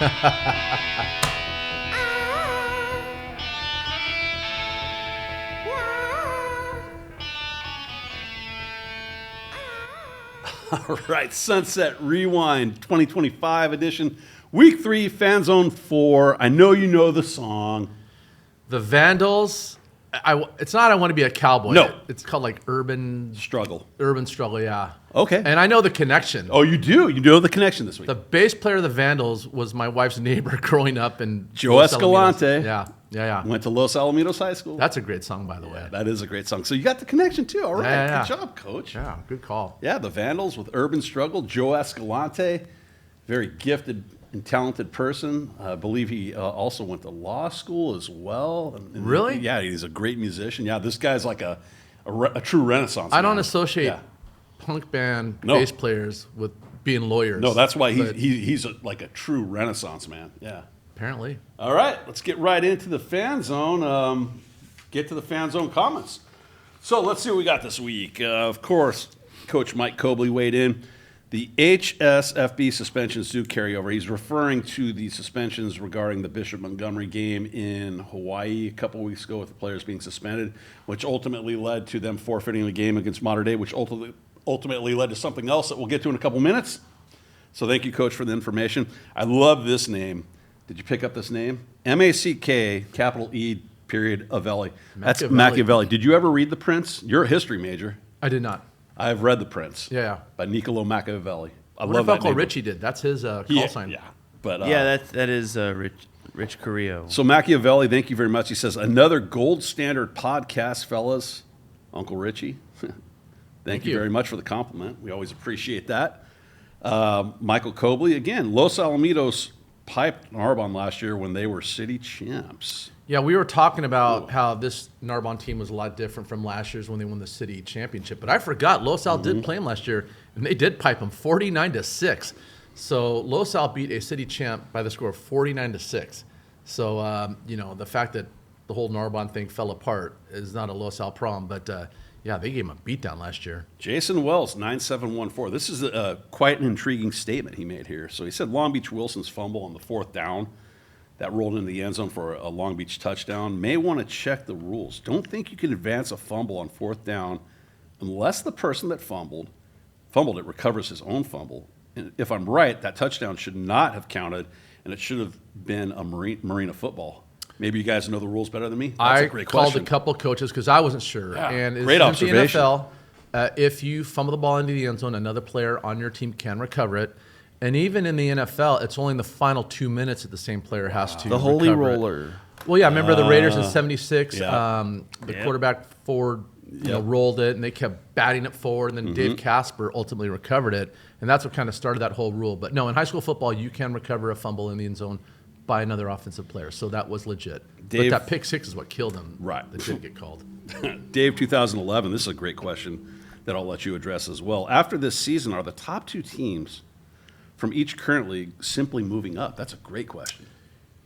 All right, Sunset Rewind 2025 edition, Week 3, Fanzone 4. I know you know the song. The Vandals. It's not I Want to Be a Cowboy. No. It's called like Urban Struggle. Urban Struggle, yeah. Okay. And I know the connection. Oh, you do? You know the connection this week. The bass player of the Vandals was my wife's neighbor growing up in Joe Los Escalante. Alamitos. Yeah. Went to Los Alamitos High School. That's a great song, by the way. That is a great song. So you got the connection too. All right. Yeah. Good job, Coach. Yeah, good call. Yeah, the Vandals with Urban Struggle. Joe Escalante, very gifted and talented person. I believe he also went to law school as well. And Really? Yeah, he's a great musician. Yeah, this guy's like a true renaissance I man. don't associate punk band bass players with being lawyers. No, that's why he's like a true renaissance man. Yeah. Apparently. All right, let's get right into the Fan Zone. Get to the Fan Zone comments. So let's see what we got this week. Of course, Coach Mike Cobley weighed in. The HSFB suspensions do carry over. He's referring to the suspensions regarding the Bishop Montgomery game in Hawaii a couple weeks ago with the players being suspended, which ultimately led to them forfeiting the game against Mater Dei, which ultimately led to something else that we'll get to in a couple minutes. So thank you, Coach, for the information. I love this name. Did you pick up this name? M-A-C-K, capital E, period, Avelli. That's Machiavelli. Did you ever read The Prince? You're a history major. I did not. I've read The Prince. Yeah. By Niccolo Machiavelli. I what love if that Uncle name. Richie did? That's his call sign. Yeah. But, that is Rich Carrillo. So Machiavelli, thank you very much. He says, another gold standard podcast, fellas. Uncle Richie. Thank you very much for the compliment. We always appreciate that. Michael Cobley, again, Los Alamitos piped Narbonne last year when they were city champs. Yeah, we were talking about how this Narbonne team was a lot different from last year's when they won the city championship. But I forgot, Los Al did play them last year, and they did pipe them 49-6. So Los Al beat a city champ by the score of 49-6. So, the fact that the whole Narbonne thing fell apart is not a Los Al problem. But, they gave him a beatdown last year. Jason Wells, 9714. This is quite an intriguing statement he made here. So he said Long Beach Wilson's fumble on the fourth down that rolled into the end zone for a Long Beach touchdown may want to check the rules. Don't think you can advance a fumble on fourth down unless the person that fumbled it recovers his own fumble. And if I'm right, that touchdown should not have counted, and it should have been a Marina football. Maybe you guys know the rules better than me. That's a great called question. a couple coaches because I wasn't sure. Yeah, and great observation. The NFL, if you fumble the ball into the end zone, another player on your team can recover it. And even in the NFL, it's only the final 2 minutes that the same player has to The holy recover it. roller. Well, yeah, remember the Raiders in 76? Yeah. The quarterback forward rolled it, and they kept batting it forward, and then Dave Casper ultimately recovered it. And that's what kind of started that whole rule. But no, in high school football, you can recover a fumble in the end zone by another offensive player. So that was legit. Dave, but that pick six is what killed him. Right. That didn't get called. Dave, 2011, this is a great question that I'll let you address as well. After this season, are the top two teams from each current league simply moving up? That's a great question.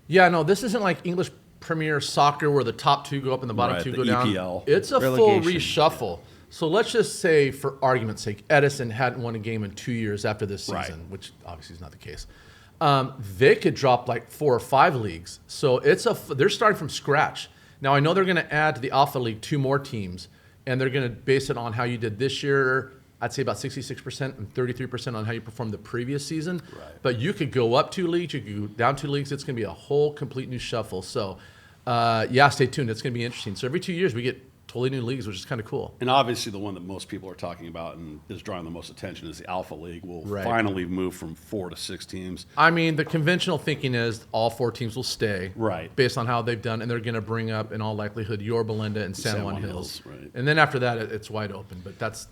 Yeah, no, this isn't like English Premier Soccer where the top two go up and the bottom two the go down. EPL. It's a Relegation. full reshuffle. So let's just say, for argument's sake, Edison hadn't won a game in 2 years after this season, which obviously is not the case. They could drop like 4 or 5 leagues. So they're starting from scratch. Now, I know they're going to add to the Alpha League 2 more teams, and they're going to base it on how you did this year. I'd say about 66% and 33% on how you performed the previous season. Right. But you could go up 2 leagues, you could go down 2 leagues. It's going to be a whole complete new shuffle. So, stay tuned. It's going to be interesting. So every 2 years we get totally new leagues, which is kind of cool. And obviously the one that most people are talking about and is drawing the most attention is the Alpha League. We'll finally move from 4 to 6 teams. I mean, the conventional thinking is all 4 teams will stay. Right. Based on how they've done, and they're going to bring up, in all likelihood, Yorba Linda and San Juan Hills. Right. And then after that, it's wide open. But that's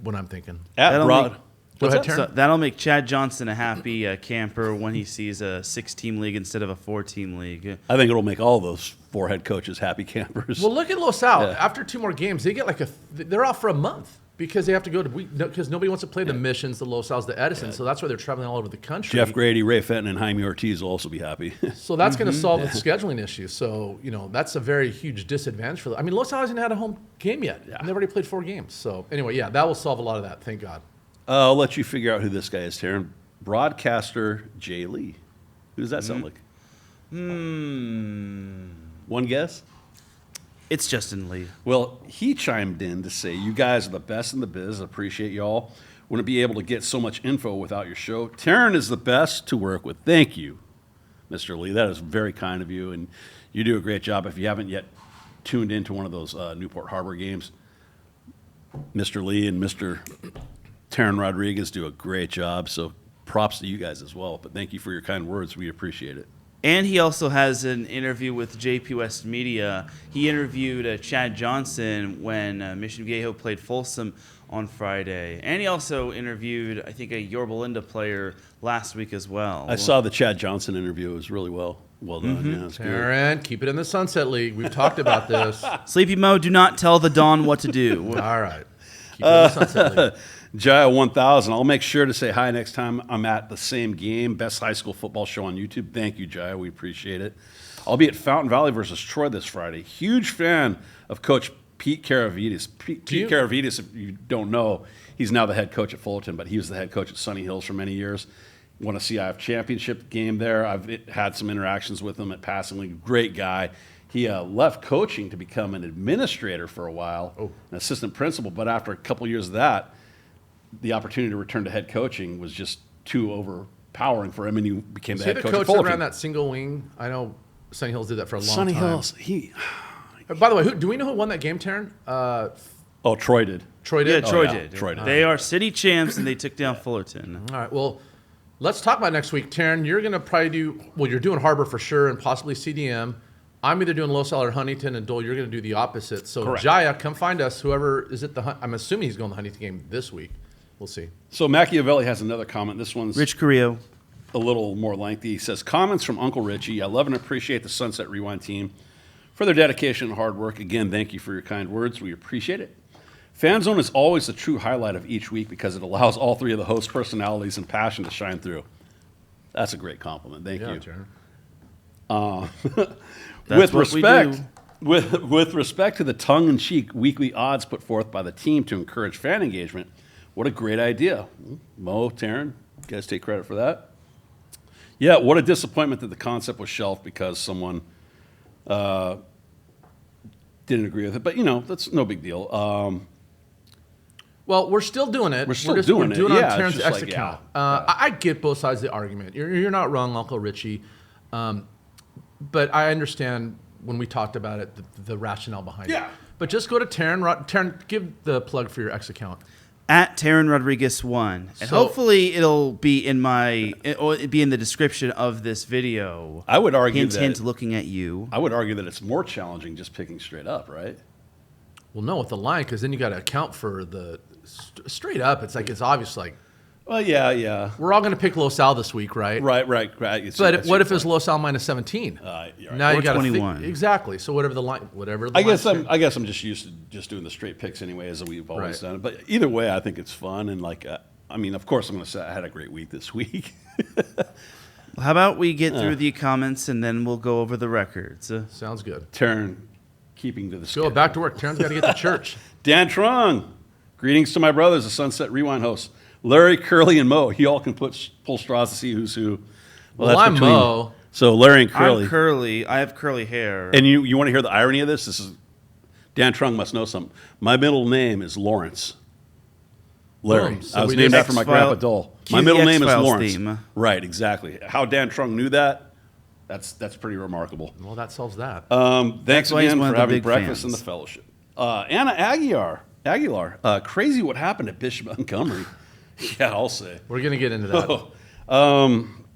what I'm thinking. That'll Go ahead, So Teran. that'll make Chad Johnson a happy camper when he sees a 6-team league instead of a 4-team league. I think it'll make all those 4 head coaches happy campers. Well, look at Los Al. Yeah. After 2 more games, they get they're off for a month because they have to go to because nobody wants to play the Missions, the Los Al's, the Edison. So that's why they're traveling all over the country. Jeff Grady, Ray Fenton, and Jaime Ortiz will also be happy. So that's going to solve the scheduling issue. So, that's a very huge disadvantage for them. I mean, Los Al hasn't had a home game yet. Yeah. And they've already played 4 games. So anyway, that will solve a lot of that. Thank God. I'll let you figure out who this guy is, Teran. Broadcaster Jay Lee. Who does that sound like? One guess? It's Justin Lee. Well, he chimed in to say, you guys are the best in the biz. Appreciate y'all. Wouldn't be able to get so much info without your show. Teran is the best to work with. Thank you, Mr. Lee. That is very kind of you, and you do a great job. If you haven't yet tuned into one of those Newport Harbor games, Mr. Lee and Mr. Teran Rodriguez do a great job, so props to you guys as well. But thank you for your kind words. We appreciate it. And he also has an interview with JP West Media. He interviewed Chad Johnson when Mission Viejo played Folsom on Friday. And he also interviewed, I think, a Yorba Linda player last week as well. I saw the Chad Johnson interview. It was really well done. Yeah, it's good. Teran, keep it in the Sunset League. We've talked about this. Sleepy Mo, do not tell the Don what to do. All right. Keep it in the Sunset League. Jaya 1000. I'll make sure to say hi next time I'm at the same game. Best high school football show on YouTube. Thank you, Jaya. We appreciate it. I'll be at Fountain Valley versus Troy this Friday. Huge fan of Coach Pete Karavides. Pete Karavides, if you don't know, he's now the head coach at Fullerton, but he was the head coach at Sunny Hills for many years. Won a CIF championship game there. I've had some interactions with him at Passing League. Great guy. He left coaching to become an administrator for a while, an assistant principal, but after a couple years of that, the opportunity to return to head coaching was just too overpowering for him, and he became the head coach at Fullerton. Around that single wing? I know Sunny Hills did that for a long time. Sunny Hills, By the way, do we know who won that game, Teran? Troy did. Troy did? Yeah, Troy yeah. did. Troy did. They are city champs, and they took down Fullerton. All right, well, let's talk about next week. Teran, you're going to probably you're doing Harbor for sure and possibly CDM. I'm either doing Los Al or Huntington, and Dole, you're going to do the opposite. So, correct. Jaya, come find us. Whoever is at I'm assuming he's going to the Huntington game this week. We'll see. So Machiavelli has another comment. This one's Rich Carrillo. a little more lengthy. He says, comments from Uncle Richie. I love and appreciate the Sunset Rewind team for their dedication and hard work. Again, thank you for your kind words. We appreciate it. Fanzone is always the true highlight of each week because it allows all three of the host personalities and passion to shine through. That's a great compliment. Thank you. Teran. With respect to the tongue-in-cheek weekly odds put forth by the team to encourage fan engagement, what a great idea. Mo, Teran, you guys take credit for that? Yeah, what a disappointment that the concept was shelved because someone didn't agree with it. But, that's no big deal. Well, we're still doing it. We're doing it. We're doing it Yeah, on Teran's it's just X like, account. yeah. I get both sides of the argument. You're not wrong, Uncle Richie. But I understand when we talked about it, the rationale behind it. Yeah. But just go to Teran. Teran, give the plug for your X account. At Teran Rodriguez 1. And So- hopefully it'll be in the description of this video. I would argue hint, looking at you. I would argue that it's more challenging just picking straight up, right? Well, no, with the line, because then you got to account for the straight up. It's like it's obvious. Like Well, yeah. we're all going to pick Los Al this week, right? Right. But what if it's Los Al minus 17? you're right. Now you Or got 21. Exactly. So whatever the line, I guess I'm just used to just doing the straight picks anyway, as we've always Right. done it. But either way, I think it's fun and of course, I'm going to say I had a great week this week. How about we get through the comments and then we'll go over the records. Sounds good. Teran, keeping to the Go schedule. back to work. Teran's got to get to church. Dan Trung, greetings to my brothers, the Sunset Rewind hosts, Larry, Curly, and Mo. You all can pull straws to see who's who. Well, that's I'm between- Mo. So Larry and Curly. I'm curly. I have curly hair. And you want to hear the irony of this? This is Dan Trung must know something. My middle name is Lawrence. Larry. Boom. So I was we named just- after my X-File- grandpa Dole. Cue My the middle name is X-Files Lawrence. theme. Right, exactly. How Dan Trung knew that, that's pretty remarkable. Well, that solves that. Thanks why he's again one for of the having big breakfast in fans. the fellowship. Anna Aguilar. Crazy what happened at Bishop Montgomery. Yeah, I'll say. We're going to get into that.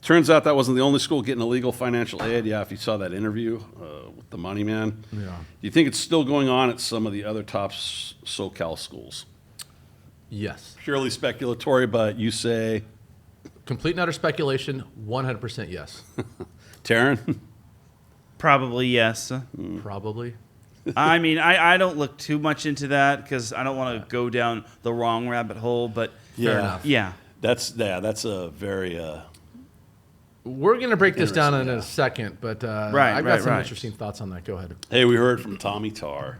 Turns out that wasn't the only school getting illegal financial aid. Yeah, if you saw that interview with the money man. Yeah. Do you think it's still going on at some of the other top SoCal schools? Yes. Purely speculatory, but you say, Complete and utter speculation, 100% yes. Teran? Probably yes. Probably. I mean, I don't look too much into that because I don't want to go down the wrong rabbit hole. But Fair enough. yeah. That's a very We're going to break this down in Interesting, a second, but Right, I've got right, some right. interesting thoughts on that. Go ahead. Hey, we heard from Tommy Tar.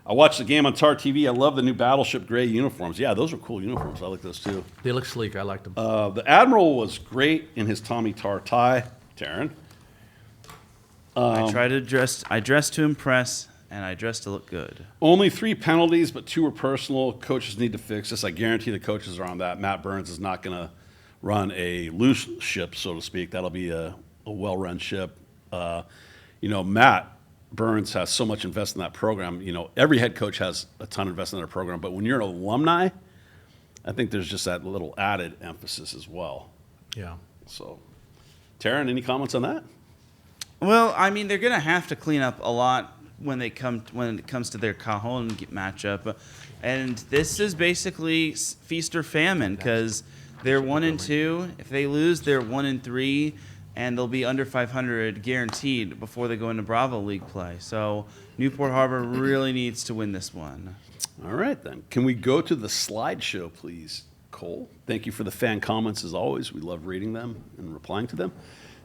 I watched the game on Tar TV. I love the new Battleship gray uniforms. Yeah, those are cool uniforms. I like those too. They look sleek. I liked them. The Admiral was great in his Tommy Tar tie. Teran? I try to dress. I dress to impress, and I dress to look good. Only 3 penalties, but 2 were personal. Coaches need to fix this. I guarantee the coaches are on that. Matt Burns is not going to run a loose ship, so to speak. That'll be a well-run ship. Matt Burns has so much invested in that program. Every head coach has a ton invested in their program, but when you're an alumni, I think there's just that little added emphasis as well. Yeah. So, Teran, any comments on that? Well, I mean, they're going to have to clean up a lot when it comes to their Cajon matchup, and this is basically feast or famine because they're 1-2. If they lose, they're 1-3, and they'll be under 500 guaranteed before they go into Bravo League play. So Newport Harbor really needs to win this one. All right, then. Can we go to the slideshow, please, Cole? Thank you for the fan comments, as always. We love reading them and replying to them.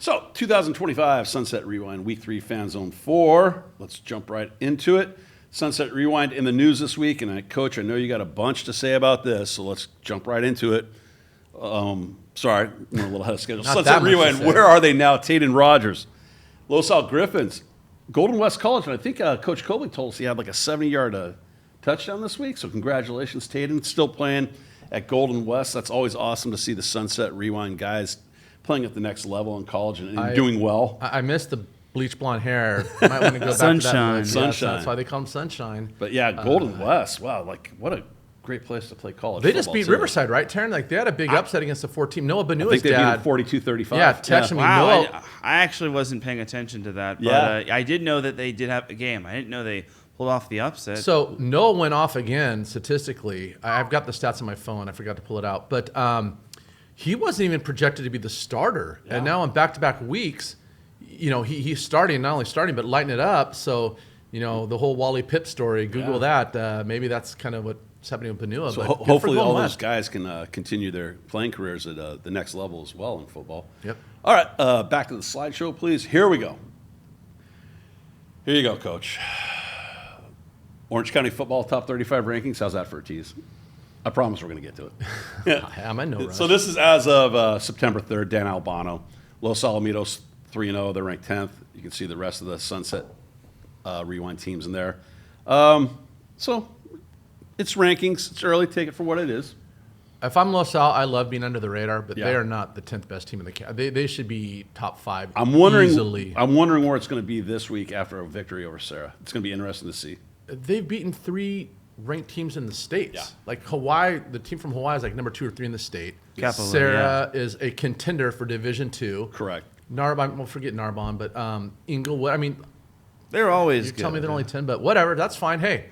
So, 2025 Sunset Rewind, Week 3, Fanzone 4. Let's jump right into it. Sunset Rewind in the news this week. And, Coach, I know you got a bunch to say about this, so let's jump right into it. Sorry, we're a little ahead of schedule. Not Sunset that much Rewind, to say. where are they now? Taden Rogers, Los Al Griffins, Golden West College. And I think Coach Cobley told us he had like a 70-yard touchdown this week. So congratulations, Taden. Still playing at Golden West. That's always awesome to see the Sunset Rewind guys playing at the next level in college and doing well. I missed the bleach blonde hair. I might want to go back Sunshine. to that. Yes, Sunshine. that's why they call them Sunshine. But yeah, Golden West. Wow, what a great place to play college They just football, beat too. Riverside, right, Teran? Like, they had a big upset against the 4 team. Noah I Benua's think they beat dad. them 42-35. Yeah, texted me. Wow, Noah, I actually wasn't paying attention to that, but Yeah. I did know that they did have a game. I didn't know they pulled off the upset. So Noah went off again statistically. I've got the stats on my phone. I forgot to pull it out. But he wasn't even projected to be the starter. Yeah. And now on back-to-back weeks, he's starting, not only starting, but lighting it up. So, the whole Wally Pipp story, Google that. Maybe that's kind of what's happening with Benua. So but good for hopefully Golden all those West. guys can continue their playing careers at the next level as well in football. Yep. All right, back to the slideshow, please. Here we go. Here you go, Coach. Orange County football top 35 rankings. How's that for a tease? I promise we're going to get to it. I'm in no rush. So this is as of September 3rd, Dan Albano. Los Alamitos 3-0. They're ranked 10th. You can see the rest of the Sunset Rewind teams in there. So it's rankings. It's early. Take it for what it is. If I'm Los Al, I love being under the radar, but Yeah. they are not the 10th best team in the country. They should be top 5 I'm wondering easily. I'm wondering where it's going to be this week after a victory over Sarah. It's going to be interesting to see. They've beaten 3 ranked teams in the States. Yeah. Like Hawaii, the team from Hawaii is like number 2 or 3 in the state. Capella, Sarah is a contender for Division 2. Correct. Narbonne, we'll forget Narbonne, but Inglewood. I mean, they're always you good. tell me they're only 10, but whatever, that's fine. Hey,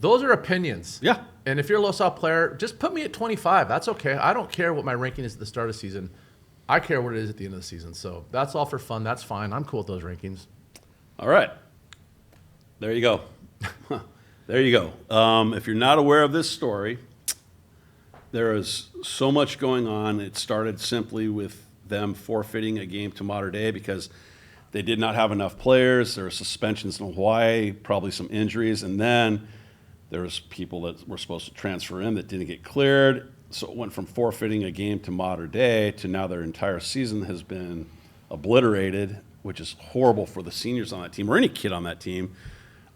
those are opinions. Yeah. And if you're a Los Al player, just put me at 25. That's okay. I don't care what my ranking is at the start of the season. I care what it is at the end of the season. So that's all for fun. That's fine. I'm cool with those rankings. All right. There you go. There you go. If you're not aware of this story, there is so much going on. It started simply with them forfeiting a game to Mater Dei because they did not have enough players. There were suspensions in Hawaii, probably some injuries, and then there was people that were supposed to transfer in that didn't get cleared. So it went from forfeiting a game to Mater Dei to now their entire season has been obliterated, which is horrible for the seniors on that team or any kid on that team.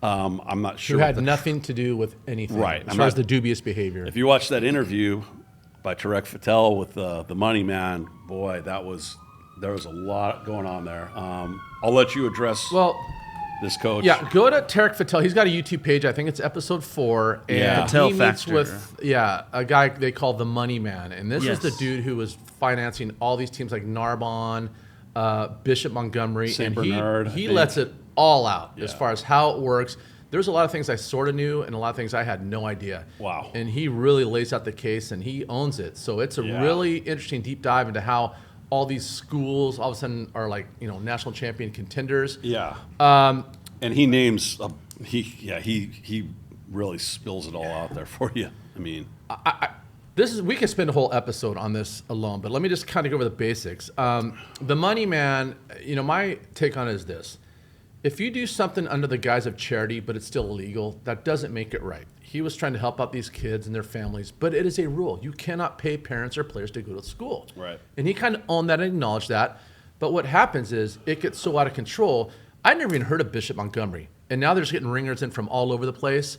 I'm not sure. Who what had the- nothing to do with anything. Right. As I'm far as not- the dubious behavior. If you watch that interview by Tarek Fattel with the Money Man, boy, there was a lot going on there. I'll let you address this coach. Yeah, go to Tarek Fattel. He's got a YouTube page. I think it's episode 4. And Yeah. Fattel he meets Factor. with a guy they call the Money Man. And this is the Yes. dude who was financing all these teams like Narbonne, Bishop Montgomery. St. And Bernard, I he think. lets it all out as Yeah. far as how it works. There's a lot of things I sort of knew and a lot of things I had no idea. Wow. And he really lays out the case and he owns it. So it's a Yeah. really interesting deep dive into how all these schools all of a sudden are like, national champion contenders. Yeah. And he names he really spills it all out there for you. I mean, We could spend a whole episode on this alone, but let me just kind of go over the basics. The Money Man, my take on it is this. If you do something under the guise of charity, but it's still illegal, that doesn't make it right. He was trying to help out these kids and their families, but it is a rule. You cannot pay parents or players to go to school. Right. And he kind of owned that and acknowledged that. But what happens is it gets so out of control. I never even heard of Bishop Montgomery, and now they're just getting ringers in from all over the place.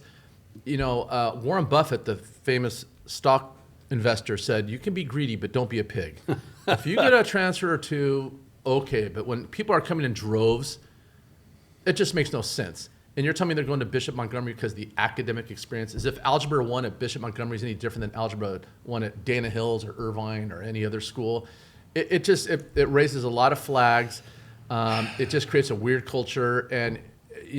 Warren Buffett, the famous stock investor, said, "You can be greedy, but don't be a pig." If you get a transfer or two, okay, but when people are coming in droves, it just makes no sense. And you're telling me they're going to Bishop Montgomery because the academic experience, as if Algebra 1 at Bishop Montgomery is any different than Algebra 1 at Dana Hills or Irvine or any other school. It raises a lot of flags. It just creates a weird culture. And,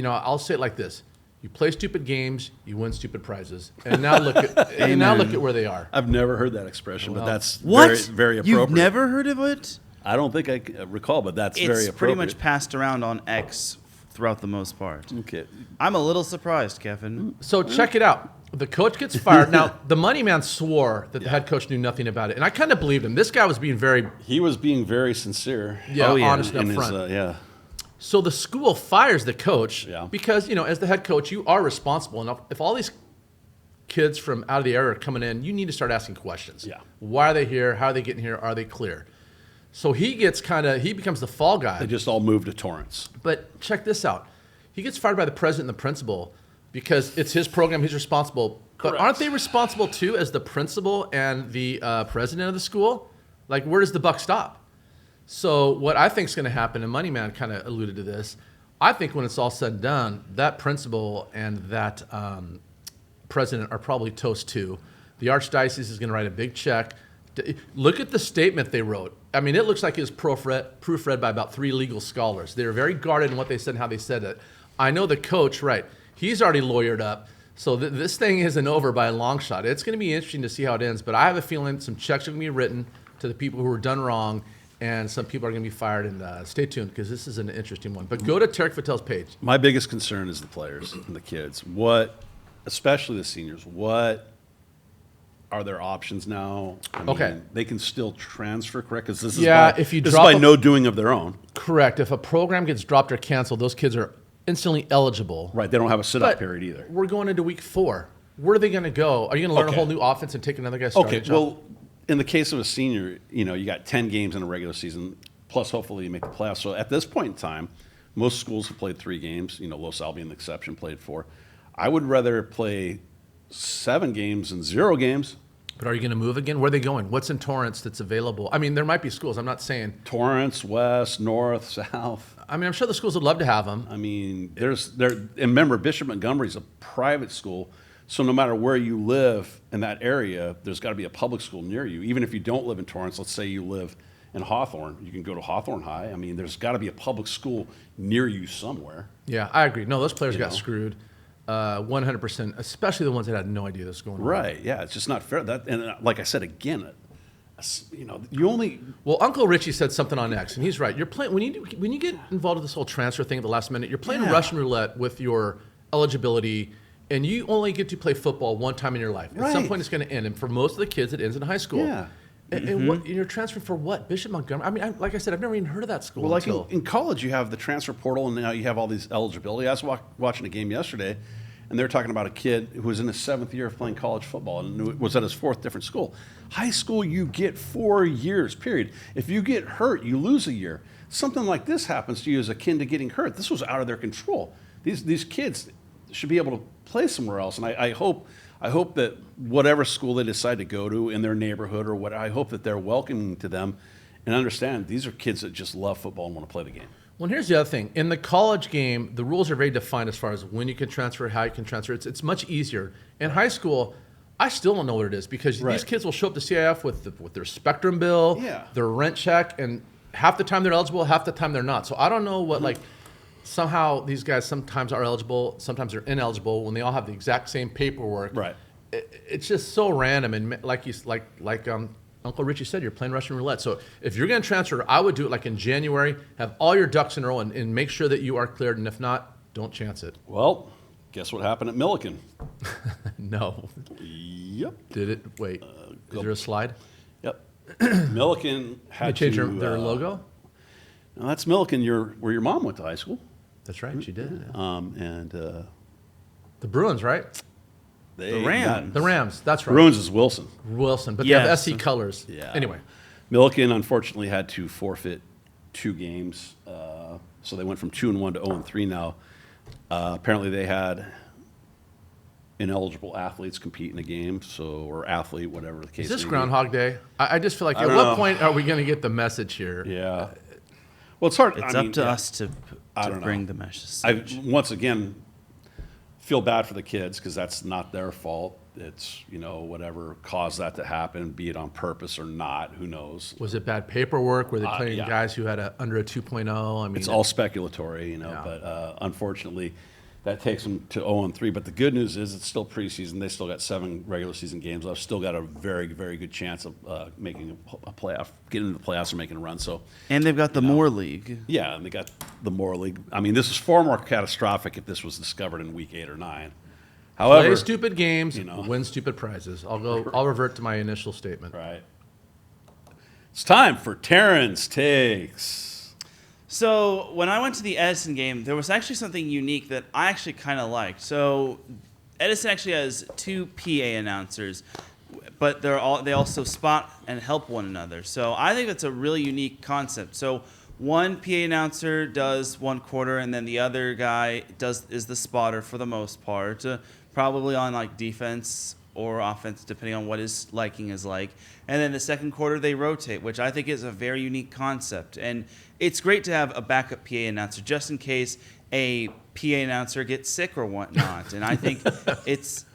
I'll say it like this. You play stupid games, you win stupid prizes. And now look at where they are. I've never heard that expression, but that's What? very, very appropriate. You've never heard of it? I don't think I recall, but that's very It's appropriate. pretty much passed around on X throughout the most part. Okay. I'm a little surprised, Kevin. So check it out. The coach gets fired. Now, the money man swore that the head coach knew nothing about it. And I kind of believed him. This guy was being He was being very sincere. honest in and his, upfront. So the school fires the coach because, as the head coach, you are responsible. And if all these kids from out of the area are coming in, you need to start asking questions. Yeah. Why are they here? How are they getting here? Are they clear? So he becomes the fall guy. They just all moved to Torrance. But check this out. He gets fired by the president and the principal because it's his program, he's responsible. But Correct. aren't they responsible too as the principal and the president of the school? Like, where does the buck stop? So what I think is going to happen, and Moneyman kind of alluded to this, I think when it's all said and done, that principal and that president are probably toast too. The archdiocese is going to write a big check. Look at the statement they wrote. I mean, it looks like it was proofread by about 3 legal scholars. They were very guarded in what they said and how they said it. I know the coach, right, he's already lawyered up. So this thing isn't over by a long shot. It's going to be interesting to see how it ends. But I have a feeling some checks are going to be written to the people who were done wrong, and some people are going to be fired. And stay tuned because this is an interesting one. But go to Tarek Fattel's page. My biggest concern is the players and the kids. Especially the seniors, what are their options now? I mean, they can still transfer, correct? Because this is by no doing of their own. Correct. If a program gets dropped or canceled, those kids are instantly eligible. Right. They don't have a sit-up period either. We're going into week 4. Where are they going to go? Are you going to learn a whole new offense and take another guy's starting job? Well, in the case of a senior, you got 10 games in a regular season, plus hopefully you make the playoffs. So at this point in time, most schools have played 3 games. Los Al being the exception, played 4. I would rather play 7 games than 0 games. But are you going to move again? Where are they going? What's in Torrance that's available? I mean, there might be schools. I'm not saying Torrance, West, North, South. I mean, I'm sure the schools would love to have them. I mean, and remember, Bishop Montgomery is a private school, so no matter where you live in that area, there's got to be a public school near you. Even if you don't live in Torrance, let's say you live in Hawthorne, you can go to Hawthorne High. I mean, there's got to be a public school near you somewhere. Yeah, I agree. No, those players got screwed. 100%, especially the ones that had no idea this was going on. Right, yeah, it's just not fair. And like I said, again, you only... Well, Uncle Richie said something on X, and he's right. You're playing when you get involved with this whole transfer thing at the last minute, you're playing Russian roulette with your eligibility, and you only get to play football one time in your life. At some point, it's going to end, and for most of the kids, it ends in high school. Yeah. And you're transferring for what? Bishop Montgomery? I mean, like I said, I've never even heard of that school. Well, like in college, you have the transfer portal, and now you have all these eligibility. I was watching a game yesterday, and they were talking about a kid who was in his 7th year of playing college football and was at his 4th different school. High school, you get 4 years, period. If you get hurt, you lose a year. Something like this happens to you is akin to getting hurt. This was out of their control. These kids should be able to play somewhere else, and I hope that whatever school they decide to go to in their neighborhood or what, I hope that they're welcoming to them and understand these are kids that just love football and want to play the game. Well, here's the other thing. In the college game, the rules are very defined as far as when you can transfer, how you can transfer. It's much easier. In high school, I still don't know what it is because these kids will show up to CIF with their Spectrum bill, their rent check, and half the time they're eligible, half the time they're not. So I don't know what, somehow these guys sometimes are eligible, sometimes they're ineligible when they all have the exact same paperwork. Right. It's just so random. And like Uncle Richie said, you're playing Russian roulette. So if you're going to transfer, I would do it like in January, have all your ducks in a row and make sure that you are cleared. And if not, don't chance it. Well, guess what happened at Milliken? No. Yep. Did it? Wait. Is there a slide? Yep. Milliken had They changed to... their logo? No, that's Milliken, where your mom went to high school. That's right. She did. The Bruins, right? The Rams. The Rams. That's right. Bruins is Wilson. But they have SC colors. Yeah. Anyway. Milliken, unfortunately, had to forfeit 2 games. So they went from 2-1 to 0-3 now. Apparently they had ineligible athletes compete in a game, or athlete, whatever the case. Is this may be. Groundhog Day? I just feel like, at don't what know. point are we going to get the message here? Yeah. Well, it's hard. It's I up mean, to yeah. us to don't bring know. the message. I once again feel bad for the kids because that's not their fault. It's, whatever caused that to happen, be it on purpose or not, who knows. Was it bad paperwork? Were they playing yeah. guys who had under a 2.0? I mean, It's all speculatory, Yeah. but unfortunately that takes them to 0-3. But the good news is it's still preseason. They still got 7 regular season games. I've still got a very, very good chance of making a playoff, getting into the playoffs or making a run. So, and they've got the Moore League. yeah, and they got the Moore League. I mean, this is far more catastrophic if this was discovered in week 8 or 9. However, play stupid games, you know. win stupid prizes. I'll revert to my initial statement. right. It's time for Teran's takes. So when I went to the Edison game, there was actually something unique that I actually kind of liked. So Edison actually has 2 PA announcers, but they also spot and help one another. So I think that's a really unique concept. So one PA announcer does 1 quarter, and then the other guy is the spotter for the most part, probably on like defense or offense, depending on what his liking is like. And then the second quarter, they rotate, which I think is a very unique concept. And it's great to have a backup PA announcer just in case a PA announcer gets sick or whatnot. And I think it's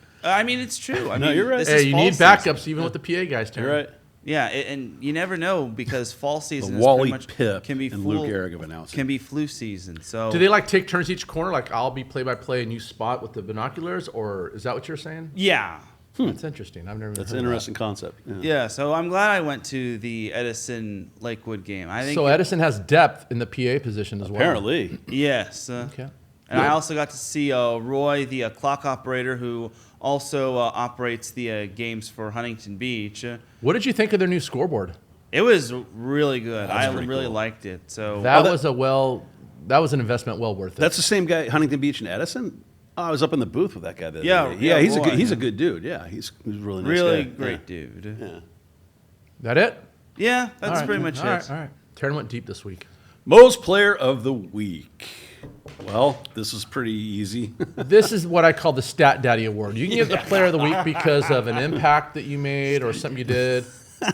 true. No, you're right. this Hey, is you fall need season. backups even with the PA guys, Terry. You're right. Yeah, and you never know because fall season The is Wally pretty much Pip can be and full, Lou Gehrig of announcing. can be flu season. So Do they like take turns each corner? Like I'll be play-by-play and you spot with the binoculars, or is that what you're saying? yeah. That's interesting. I've never. That's heard an of interesting concept. Yeah. Yeah, so I'm glad I went to the Edison Lakewood game. I that. think So Edison has depth in the PA position as well. Apparently. yes. Okay. And I also got to see Roy, the clock operator, who also operates the games for Huntington Beach. What did you think of their new scoreboard? It was really good. That's I pretty really cool. liked it. So That was an investment well worth it. That's the same guy, Huntington Beach and Edison. Oh, I was up in the booth with that guy. Yeah, day. yeah, he's Roy, he's a yeah. good dude. Yeah, he's a really nice really guy. great dude. Yeah. that it? Yeah, that's All right. pretty much All it. right. All right. Terran went deep this week. Most player of the week. Well, this is pretty easy. This is what I call the Stat Daddy Award. You can get the Player of the Week because of an impact that you made or something you did.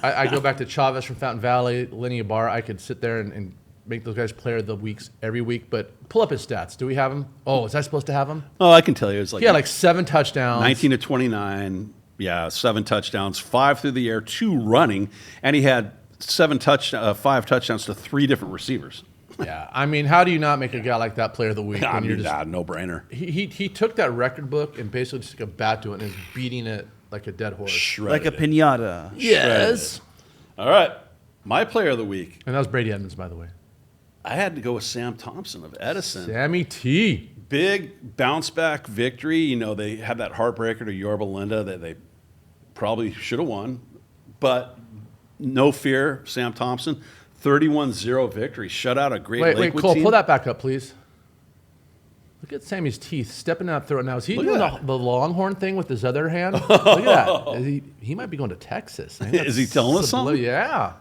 I go back to Chavez from Fountain Valley, Lenny Ibarra. I could sit there and make those guys Player of the Weeks every week. But pull up his stats. Do we have him? Oh, is I supposed to have him? Oh, I can tell you, it's like He had like 7 touchdowns. 19 to 29. Yeah, 7 touchdowns, 5 through the air, 2 running, and he had 5 touchdowns to 3 different receivers. Yeah, I mean, how do you not make a guy like that Player of the Week? I when you're mean, just, no brainer. he took that record book and basically just took a bat to it and is beating it like a dead horse. Shredded Like a it. pinata. Yes. All right, my player of the week. And that was Brady Edmonds, by the way. I had to go with Sam Thompson of Edison. Sammy T. Big bounce back victory. You know, they had that heartbreaker to Yorba Linda that they probably should have won, but no fear, Sam Thompson, 31-0 victory. Shut out a great Wait, Lakewood Cole, team. pull that back up, please. Look at Sammy's teeth stepping out through it now. Is he Look doing at the Longhorn thing with his other hand? Look at that. He might be going to Texas. Man, Is he telling us something? Yeah.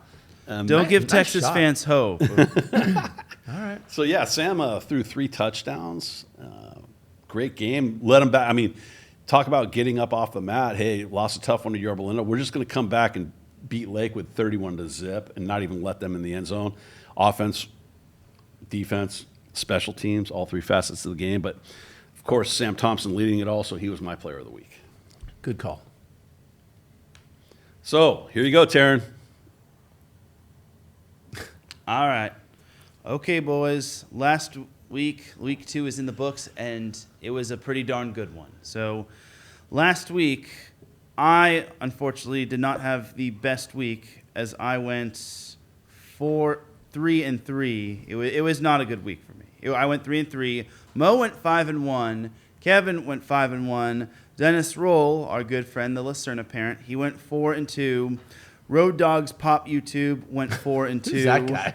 Don't give nice Texas shot. fans hope. So, yeah, Sam threw 3 touchdowns. Great game. Let him back. I mean, talk about getting up off the mat. Hey, lost a tough one to Yorba Linda. We're just going to come back and beat Lakewood 31-0 and not even let them in the end zone. Offense, defense, special teams, all 3 facets of the game. But, of course, Sam Thompson leading it all, so he was my player of the week. Good call. So, here you go, Teran. All right. Okay, boys. Last week, week 2 is in the books, and it was a pretty darn good one. So, last week, I unfortunately did not have the best week as I went 3-3. It was not a good week for me. I went 3-3. Mo went 5-1. Kevin went 5-1. Dennis Roll, our good friend, the Lucerna parent, he went 4-2. Road Dogs Pop YouTube went 4-2. Who's that guy?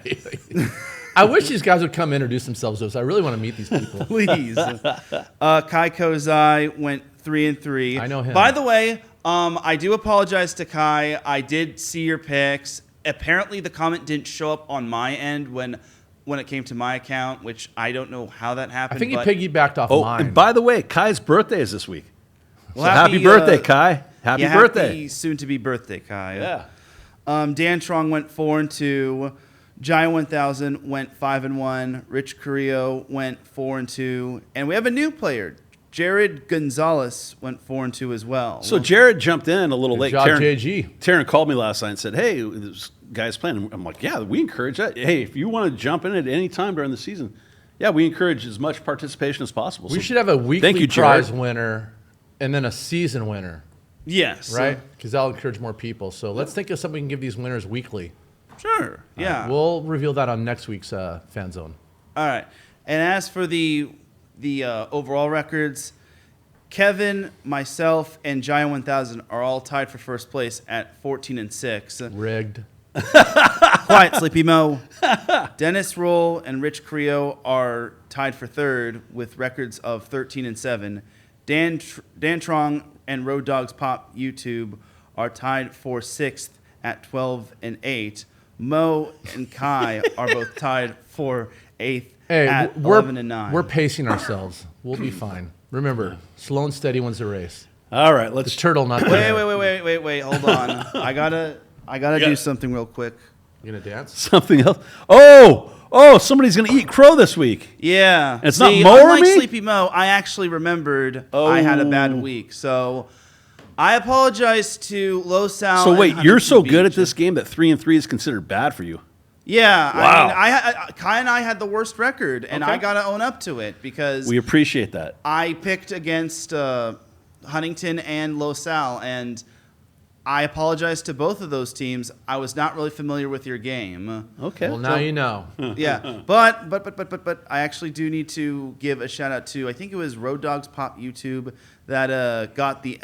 I wish these guys would come introduce themselves to us. I really want to meet these people. Please. Kai Kozai went 3-3. I know him. By the way, I do apologize to Kai. I did see your picks. apparently the comment didn't show up on my end when it came to my account, which I don't know how that happened. I think he but piggybacked off Oh, mine. and by the way, Kai's birthday is this week. Well, So happy birthday, Kai. Happy birthday. Happy soon-to-be birthday, Kai. Yeah. Dan Trong went 4-2. Jai 1000 went 5-1. Rich Carrillo went 4-2. And we have a new player. Jared Gonzalez went 4-2 as well. So Jared jumped in a little late. job, JG. Teran called me last night and said, hey, this guy's playing. I'm like, yeah, we encourage that. Hey, if you want to jump in at any time during the season, yeah, we encourage as much participation as possible. We So should have a weekly thank you, prize Jared. winner and then a season winner, yes. right? Because that'll encourage more people. So let's think of something we can give these winners weekly. Sure. Yeah. We'll reveal that on next week's Fanzone. All right. And as for the overall records, Kevin, myself, and Giant 1000 are all tied for first place at 14-6. Rigged. Quiet, Sleepy Mo. Dennis Roll and Rich Carrillo are tied for third with records of 13-7. Dan Trong and Road Dogs Pop YouTube are tied for sixth at 12-8. Mo and Kai are both tied for eighth at 11-9. We're pacing ourselves. We'll be fine. Remember, slow and steady wins the race. All right, The let's turtle, not the Wait. Hold on. I gotta do something real quick. You gonna dance? something else. Oh, somebody's going to eat crow this week. Yeah. It's not Mo or unlike me? Sleepy Mo, I actually remembered I had a bad week. So I apologize to Los Al. So and wait, you're so Huntington good at Beach. this game that 3-3 is considered bad for you. Yeah. Wow. I Kai and I had the worst record, and Okay. I got to own up to it because We appreciate that. I picked against Huntington and Los Al, and I apologize to both of those teams. I was not really familiar with your game. Okay. Well, now you know. Yeah, but I actually do need to give a shout out to, I think it was Road Dogs Pop YouTube that got the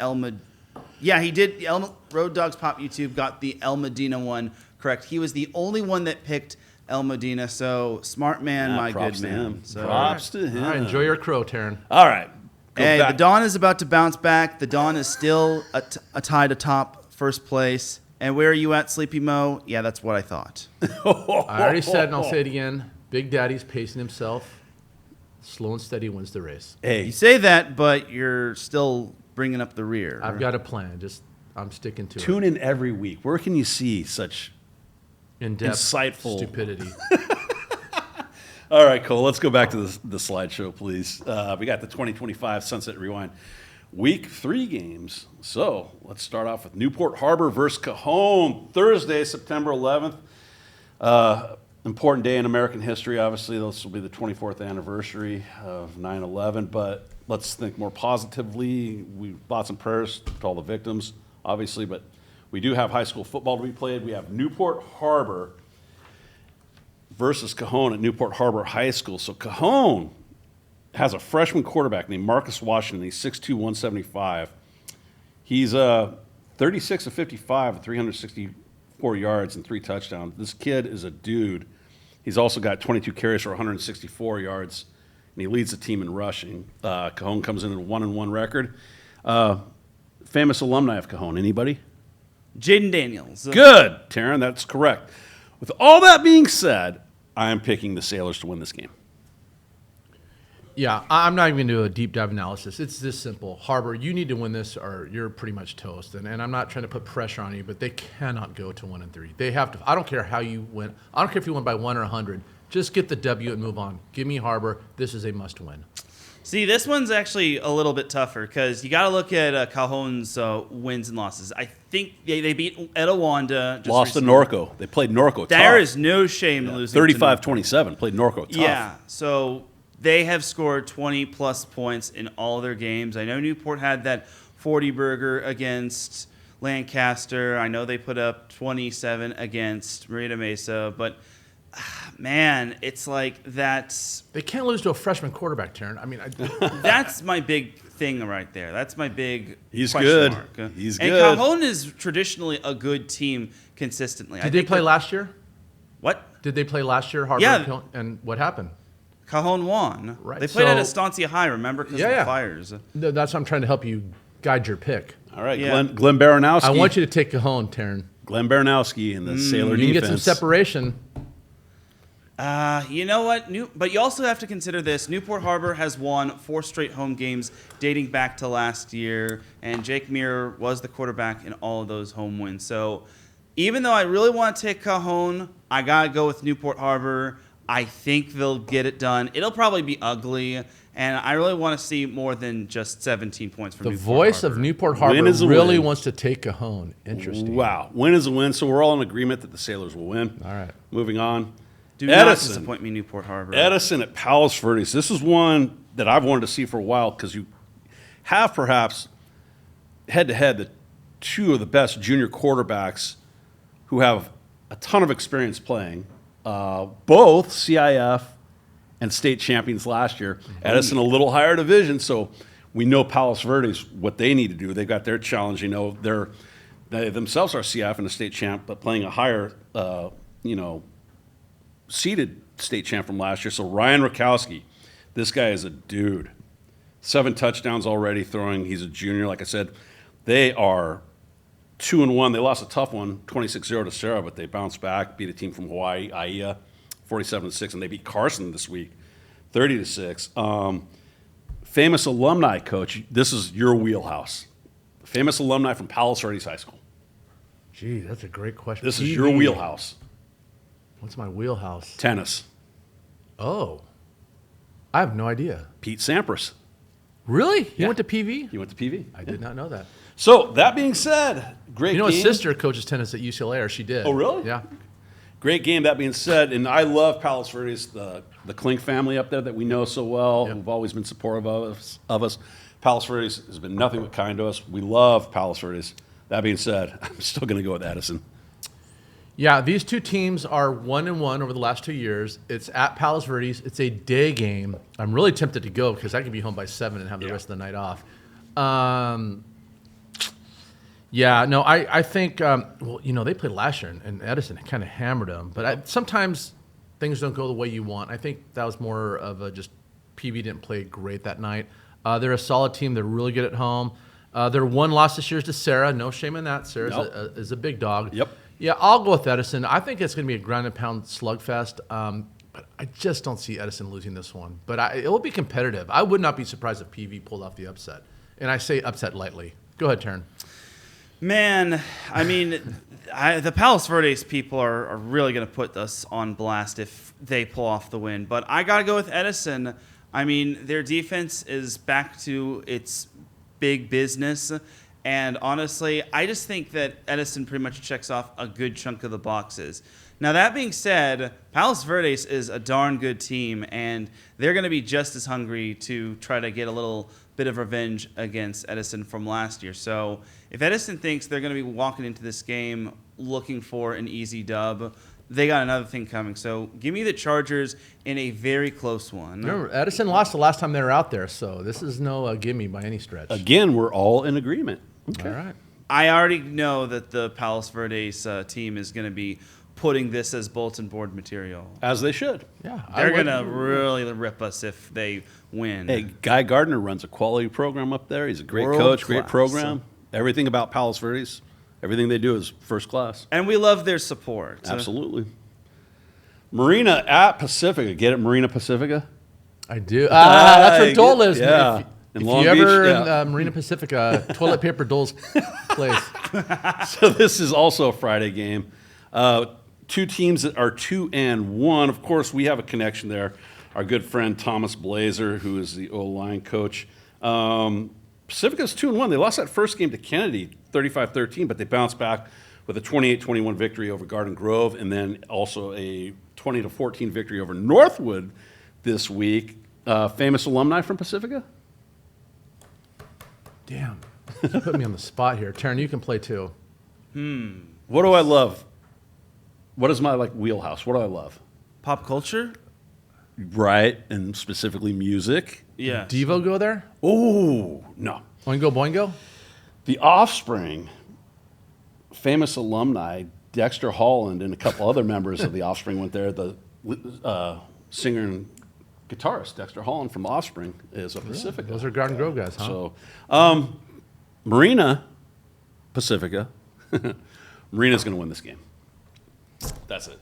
he did. Road Dogs Pop YouTube got the El Medina one correct. He was the only one that picked El Medina, so smart man, my props good to man. him. So, Props to him. All right, enjoy your crow, Teran. All right. Go hey, back. the Dawn is about to bounce back. The Dawn is still tied atop first place. And where are you at, Sleepy Mo? Yeah, that's what I thought. I already said, and I'll say it again. Big Daddy's pacing himself. Slow and steady wins the race. You Hey, say that, but you're still bringing up the rear. I've got a plan. I'm sticking to tune in every week. Where can you see such it. In-depth insightful stupidity. All right, Cole, let's go back to the slideshow, please. We got the 2025 Sunset Rewind Week 3 games. So let's start off with Newport Harbor versus Cajon, Thursday, September 11th. Important day in American history, obviously. This will be the 24th anniversary of 9/11, but let's think more positively. Thoughts and prayers to all the victims, obviously, but we do have high school football to be played. We have Newport Harbor versus Cajon at Newport Harbor High School. So Cajon has a freshman quarterback named Marcus Washington. He's 6'2", 175. He's 36 of 55 with 364 yards and 3 touchdowns. This kid is a dude. He's also got 22 carries for 164 yards, and he leads the team in rushing. Cajon comes in at a 1-1 record. Famous alumni of Cajon, anybody? Jaden Daniels. Good, Teran, that's correct. With all that being said, I am picking the Sailors to win this game. Yeah, I'm not even going to do a deep dive analysis. It's this simple. Harbor, you need to win this or you're pretty much toast. And I'm not trying to put pressure on you, but they cannot go to 1-3. They have to. I don't care how you win. I don't care if you win by 1 or 100. Just get the W and move on. Give me Harbor. This is a must-win. See, this one's actually a little bit tougher because you got to look at Cajon's wins and losses. I think they beat Etowanda. Just Lost to recently. Norco. They played Norco There tough. is no shame in losing. to 35-27. Played Norco tough. Yeah, so they have scored 20-plus points in all their games. I know Newport had that 40-burger against Lancaster. I know they put up 27 against Marita Mesa, but man, it's like that's They can't lose to a freshman quarterback, Teran. I mean, that's my big thing right there. That's my big He's question good. mark. He's and good. Cajon is traditionally a good team consistently. did they play last year? What? Did they play last year, Harbor? Yeah. And what happened? Cajon won. Right, They played at so- Estancia High, remember, because of the fires. That's why I'm trying to help you guide your pick. All right, Yeah. Glenn Baranowski. I want you to take Cajon, Teran. Glenn Baranowski and the Sailor You can defense. get some separation. You know what? But you also have to consider this. Newport Harbor has won 4 straight home games dating back to last year, and Jake Muir was the quarterback in all of those home wins. So even though I really want to take Cajon, I got to go with Newport Harbor. I think they'll get it done. It'll probably be ugly, and I really want to see more than just 17 points from The Newport voice Harbor. of Newport Win Harbor is a really win. wants to take Cajon. Interesting. Wow. Win is a win, so we're all in agreement that the Sailors will win. All right. Moving on. Do not Edison. disappoint me, Newport Harbor. Edison at Palos Verdes. This is one that I've wanted to see for a while because you have perhaps head-to-head the two of the best junior quarterbacks who have a ton of experience playing, both CIF and state champions last year. Edison a little higher division, so we know Palos Verdes, what they need to do. They've got their challenge. You know, they themselves are CIF and a state champ, but playing a higher, seeded state champ from last year. So Ryan Rakowski, this guy is a dude. 7 touchdowns already throwing. He's a junior. Like I said, they are 2-1. They lost a tough one, 26-0 to Sarah, but they bounced back, beat a team from Hawaii, AIA, 47-6, and they beat Carson this week, 30-6. Famous alumni coach. This is your wheelhouse. Famous alumni from Palos Verdes High School. Gee, that's a great question. This is TV. your wheelhouse. What's my wheelhouse? Tennis. Oh, I have no idea. Pete Sampras. Really? He Yeah. went to PV? He went to PV. I did not know that. So that being said, great You know, game. his sister coaches tennis at UCLA, or she did. Oh, really? Yeah. Great game. That being said, and I love Palos Verdes, the Klink family up there that we know so well, Yep. who've always been supportive of us. Palos Verdes has been nothing but kind to us. We love Palos Verdes. That being said, I'm still going to go with Edison. Yeah, these two teams are 1-1 over the last 2 years. It's at Palos Verdes. It's a day game. I'm really tempted to go because I could be home by 7 and have the rest of the night off. I think, they played last year, and Edison kind of hammered them. But sometimes things don't go the way you want. I think that was more of a just PV didn't play great that night. They're a solid team. They're really good at home. Their one loss this year is to Sarah. No shame in that. Sarah is a big dog. Yep. Yeah, I'll go with Edison. I think it's going to be a ground and pound slugfest. But I just don't see Edison losing this one. But it will be competitive. I would not be surprised if PV pulled off the upset. And I say upset lightly. Go ahead, Teran. Man, I mean, the Palos Verdes people are really going to put us on blast if they pull off the win. But I got to go with Edison. I mean, their defense is back to its big business. And honestly, I just think that Edison pretty much checks off a good chunk of the boxes. Now, that being said, Palos Verdes is a darn good team, and they're going to be just as hungry to try to get a little bit of revenge against Edison from last year. So if Edison thinks they're going to be walking into this game looking for an easy dub, they got another thing coming. So give me the Chargers in a very close one. Remember, Edison lost the last time they were out there, so this is no gimme by any stretch. Again, we're all in agreement. Okay. All right. I already know that the Palos Verdes team is going to be putting this as bulletin board material. As they should. Yeah. They're going to really rip us if they win. Hey, Guy Gardner runs a quality program up there. He's a great World coach, great class. program. Everything about Palos Verdes, everything they do is first class. And we love their support. Absolutely. Marina at Pacifica. Get it, Marina Pacifica? I do. That's where Dole lives. Yeah. If In you Long ever Beach, in yeah. Marina Pacifica, toilet paper Dole's place. So this is also a Friday game. Two teams that are 2-1. Of course, we have a connection there. Our good friend Thomas Blazer, who is the O-line coach. Pacifica's 2-1. They lost that first game to Kennedy, 35-13, but they bounced back with a 28-21 victory over Garden Grove, and then also a 20-14 victory over Northwood this week. Famous alumni from Pacifica? Damn. You put me on the spot here. Teran, you can play too. What do I love? What is my wheelhouse? What do I love? Pop culture? Right, and specifically music. Yeah. Devo go there? Oh, no. Oingo Boingo? The Offspring, famous alumni, Dexter Holland and a couple other members of the Offspring went there. The singer and guitarist, Dexter Holland from Offspring, is a Pacifica. Those are Garden Grove guys, huh? So, Marina Pacifica Marina's going to win this game. That's it.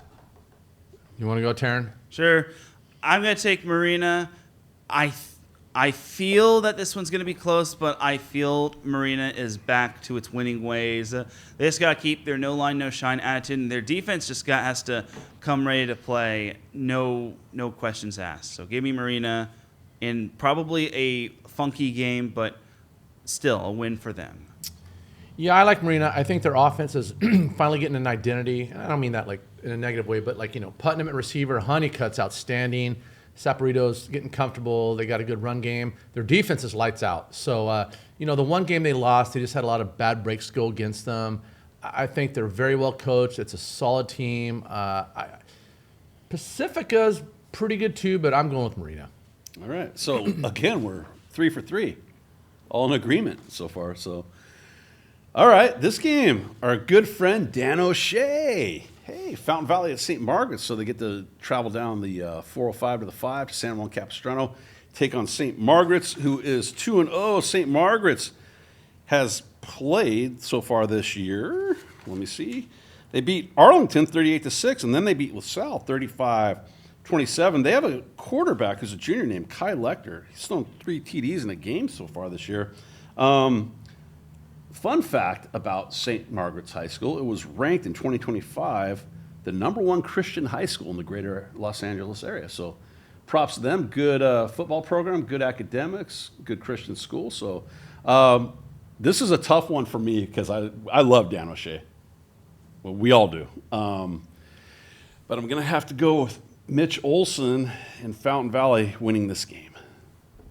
You want to go, Teran? Sure. I'm going to take Marina. I feel that this one's going to be close, but I feel Marina is back to its winning ways. They just got to keep their no line, no shine attitude, and their defense just has to come ready to play. No questions asked. So give me Marina in probably a funky game, but still a win for them. Yeah, I like Marina. I think their offense is finally getting an identity. And I don't mean that like in a negative way, but like, Putnam at receiver, Honeycutt's outstanding. Saporito's getting comfortable. They got a good run game. Their defense is lights out. So, the one game they lost, they just had a lot of bad breaks go against them. I think they're very well coached. It's a solid team. Pacifica's pretty good too, but I'm going with Marina. All right. So, again, we're 3 for 3. All in agreement so far. So, all right. This game, our good friend Dan O'Shea. Hey, Fountain Valley at St. Margaret's, so they get to travel down the 405 to the 5 to San Juan Capistrano, take on St. Margaret's, who is 2-0. St. Margaret's has played so far this year. Let me see. They beat Arlington 38-6, and then they beat LaSalle 35-27. They have a quarterback who's a junior named Kai Lecter. He's thrown 3 TDs in a game so far this year. Fun fact about St. Margaret's High School, it was ranked in 2025 the #1 Christian high school in the greater Los Angeles area. So props to them. Good football program, good academics, good Christian school. So this is a tough one for me because I love Dan O'Shea. Well, we all do. But I'm going to have to go with Mitch Olson and Fountain Valley winning this game.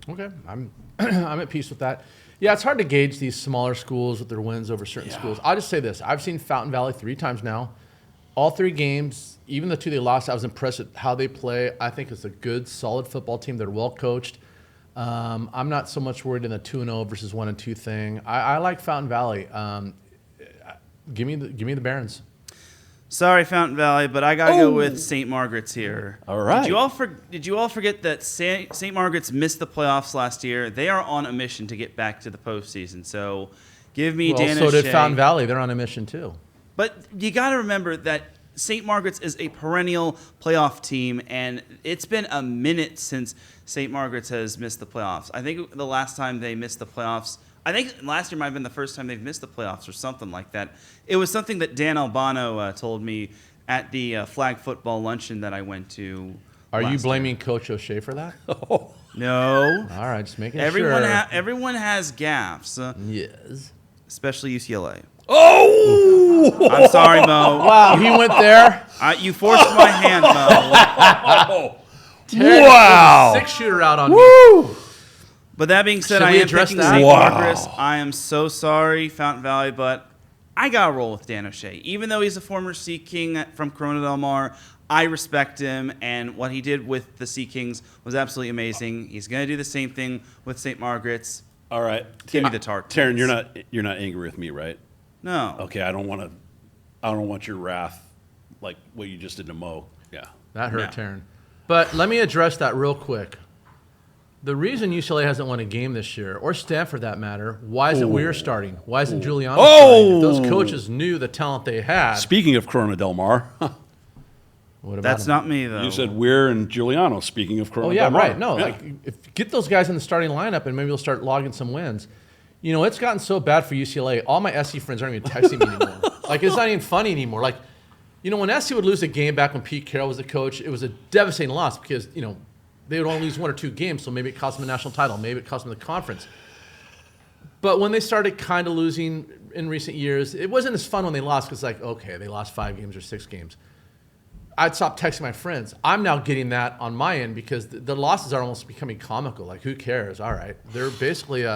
Okay, I'm at peace with that. Yeah, it's hard to gauge these smaller schools with their wins over certain schools. I'll just say this. I've seen Fountain Valley 3 times now. All 3 games, even the 2 they lost, I was impressed with how they play. I think it's a good, solid football team. They're well coached. I'm not so much worried in the 2-0 versus 1-2 thing. I like Fountain Valley. Give me the Barons. Sorry, Fountain Valley, but I gotta go with St. Margaret's here. All right. Did you all forget that St. Margaret's missed the playoffs last year? They are on a mission to get back to the postseason. So, give me Dan O'Shea. So did Fountain Valley. They're on a mission too. But you got to remember that St. Margaret's is a perennial playoff team, and it's been a minute since St. Margaret's has missed the playoffs. I think the last time they missed the playoffs, I think last year might have been the first time they've missed the playoffs or something like that. It was something that Dan Albano told me at the flag football luncheon that I went to. Are you blaming Coach O'Shea for that? No. All right, just making Everyone sure. Everyone has gaffes. Yes. Especially UCLA. Oh! I'm sorry, Mo. Wow, he went there. You forced my hand, Mo. Wow! 6-shooter out on Woo! me. But that being said, Should I we am address picking that? St. Wow. Margaret's. I am so sorry, Fountain Valley, but I got to roll with Dan O'Shea. Even though he's a former Sea King from Corona Del Mar, I respect him, and what he did with the Sea Kings was absolutely amazing. He's going to do the same thing with St. Margaret's. All right. Give me the Tartans. Teran, you're not angry with me, right? No. Okay, I don't want your wrath like what you just did to Mo. Yeah. That hurt, Yeah. Teran. But let me address that real quick. The reason UCLA hasn't won a game this year, or Stanford for that matter, why isn't Weir starting? Why isn't Giuliano starting? If those coaches knew the talent they had. Speaking of Corona Del Mar, What about That's him? not me, though. you said Weir and Giuliano. Speaking of Corona Oh, yeah, Del Mar. right. No, Yeah. like get those guys in the starting lineup and maybe we'll start logging some wins. It's gotten so bad for UCLA. All my SC friends aren't even texting me anymore. Like, it's not even funny anymore. Like, when SC would lose a game back when Pete Carroll was the coach, it was a devastating loss because, they would only lose 1 or 2 games, so maybe it cost them a national title. Maybe it cost them the conference. But when they started kind of losing in recent years, it wasn't as fun when they lost because, like, okay, they lost 5 games or 6 games. I'd stop texting my friends. I'm now getting that on my end because the losses are almost becoming comical. Like, who cares? All right. They're basically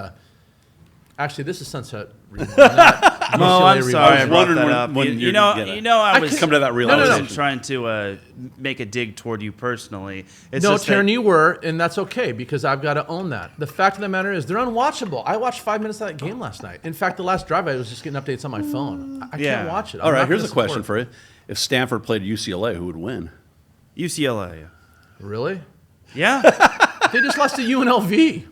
actually, this is Sunset. Mo, I'm sorry I was brought wondering that when- up. when You you're know, gonna- I was come to that I realization. wasn't trying to make a dig toward you personally. It's No, just that- Teran, you were, and that's okay because I've got to own that. The fact of the matter is they're unwatchable. I watched 5 minutes of that game last night. In fact, the last drive I was just getting updates on my phone. I Yeah. can't watch it. All right, here's a question for you. If Stanford played UCLA, who would win? UCLA. Really? Yeah. They just lost to UNLV.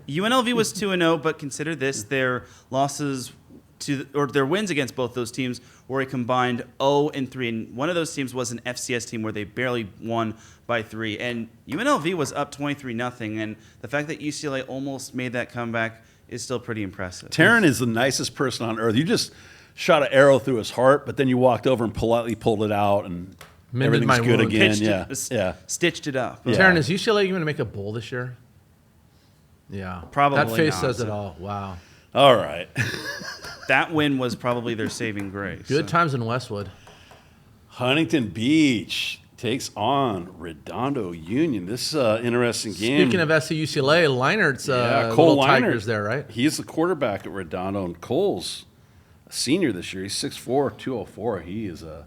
UNLV was 2-0, but consider this: their losses or their wins against both those teams were a combined 0-3, and one of those teams was an FCS team where they barely won by 3. And UNLV was up 23-0, and the fact that UCLA almost made that comeback is still pretty impressive. Teran is the nicest person on earth. You just shot an arrow through his heart, but then you walked over and politely pulled it out, and Mended everything's my good wound. again. Pitched Yeah, it, stitched it up. Yeah. Teran, is UCLA going to make a bowl this year? Yeah. Probably That face not. says it all. Wow. All right. That win was probably their saving grace. Good times in Westwood. Huntington Beach takes on Redondo Union. This is an interesting game. Speaking of SC UCLA, Leinert's Cole little Leinert. Tigers there, right? He's the quarterback at Redondo, and Cole's a senior this year. He's 6'4", 204. He is a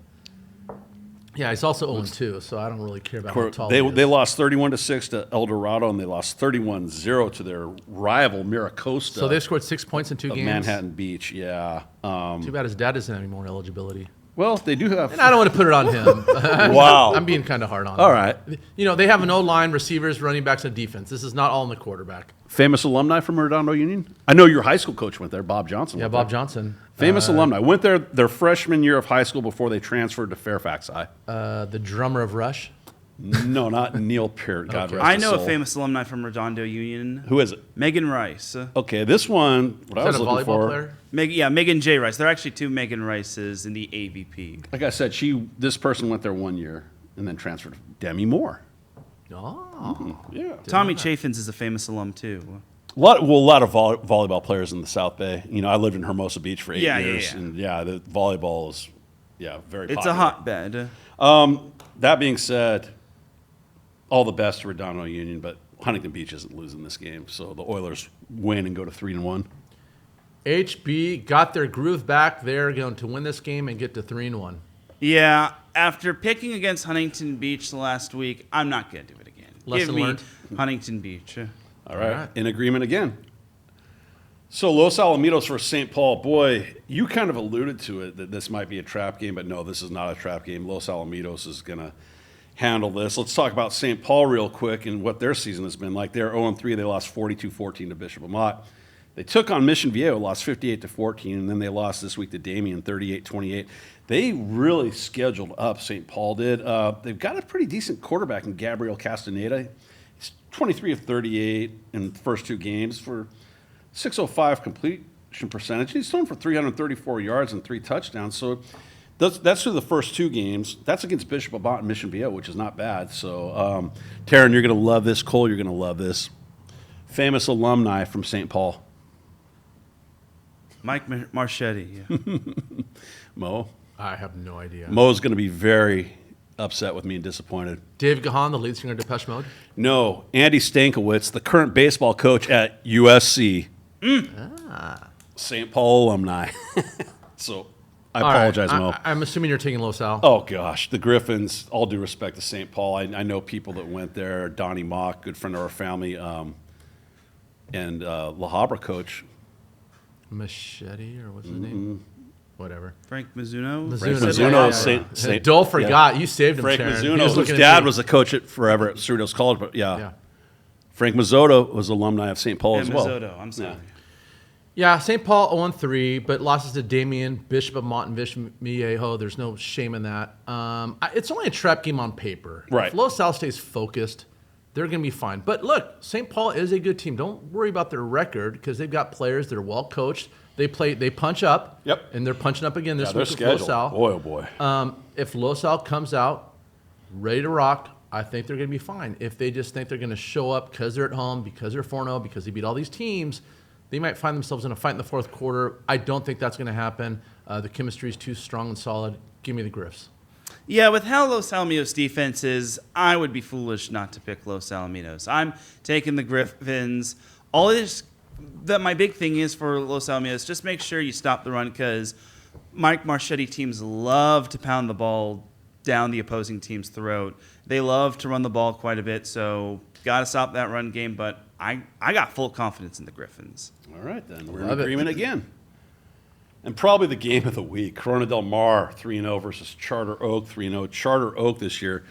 Yeah, he's also 0-2, so I don't really care about how tall they he is. they lost 31-6 to El Dorado, and they lost 31-0 to their rival Miracosta. So they scored 6 points in 2 of games. Manhattan Beach. Yeah. Too bad his dad doesn't have any more eligibility. Well, they do have. And I don't want to put it on him. Wow. I'm being kind of hard on him. All right. You know, they have an O-line, receivers, running backs, and defense. This is not all in the quarterback. Famous alumni from Redondo Union. I know your high school coach went there, Bob Johnson. Yeah, went Bob there. Johnson. Famous alumni. Went there their freshman year of high school before they transferred to Fairfax High. The drummer of Rush. No, not Neil Peart. God Okay. rest I his know a soul. famous alumni from Redondo Union. Who is it? Megan Rice. Okay, this one. What I Is was that a looking volleyball for. player? Megan J. Rice. There are actually 2 Megan Rices in the AVP. Like I said, this person went there 1 year and then transferred. Demi Moore. Oh. Yeah. Tommy Chaffins is a famous alum too. A lot of volleyball players in the South Bay. You know, I lived in Hermosa Beach for 8 Yeah, years, yeah. and the volleyball is, very It's popular. a hotbed. That being said, all the best to Redondo Union, but Huntington Beach isn't losing this game, so the Oilers win and go to 3-1. HB got their groove back. They're going to win this game and get to 3-1. Yeah, after picking against Huntington Beach last week, I'm not going to do it again. Lesson Give me learned. Huntington Beach. All right. right. In agreement again. So Los Alamitos versus St. Paul. Boy, you kind of alluded to it that this might be a trap game, but no, this is not a trap game. Los Alamitos is going to handle this. Let's talk about St. Paul real quick and what their season has been like. They're 0-3. They lost 42-14 to Bishop Amat. They took on Mission Viejo, lost 58-14, and then they lost this week to Damien, 38-28. They really scheduled up, St. Paul did. They've got a pretty decent quarterback in Gabriel Castaneda. He's 23 of 38 in the first 2 games for 605 completion percentage. He's thrown for 334 yards and 3 touchdowns. So that's through the first 2 games. That's against Bishop Amat and Mission Viejo, which is not bad. So, Teran, you're going to love this. Cole, you're going to love this. Famous alumni from St. Paul. Mike Marchetti. Yeah. Mo. I have no idea. Mo's going to be very upset with me and disappointed. Dave Gahan, the lead singer of Depeche Mode. No, Andy Stankiewicz, the current baseball coach at USC. St. Paul alumni. So I All right, apologize, Mo. I'm assuming you're taking Los Al. Oh, gosh. The Griffins, all due respect to St. Paul. I know people that went there. Donnie Mock, good friend of our family, and La Habra coach. Machete, or what's his name? Whatever. Frank Mizuno. Frank Mizuno, Mizuno, yeah, Saint- Dole forgot. You saved him, Frank Teran. He Mizuno, was whose looking at dad me. was a coach forever at Cerritos College. But Yeah. Frank Mazzotta was alumni of St. Paul Yeah, as well. Mizzotto, I'm sorry. Yeah, St. Paul 0-3, but losses to Damien, Bishop of Mont, and Bishop Viejo. There's no shame in that. It's only a trap game on paper. Right. If Los Al stays focused, they're going to be fine. But look, St. Paul is a good team. Don't worry about their record because they've got players that are well coached. They punch up. Yep. And they're punching up again this Their week with schedule. Los Al. Boy, oh boy. If Los Al comes out ready to rock, I think they're going to be fine. If they just think they're going to show up because they're at home, because they're 4-0, because they beat all these teams, they might find themselves in a fight in the fourth quarter. I don't think that's going to happen. The chemistry is too strong and solid. Give me the Griffs. Yeah, with how Los Alamitos defense is, I would be foolish not to pick Los Alamitos. I'm taking the Griffins. All it is that my big thing is for Los Alamitos, just make sure you stop the run because Mike Marchetti teams love to pound the ball down the opposing team's throat. They love to run the ball quite a bit, so got to stop that run game. But I got full confidence in the Griffins. All right, then. We're Love in it. agreement again. And probably the game of the week. Corona Del Mar 3-0 versus Charter Oak 3-0. Charter Oak this year,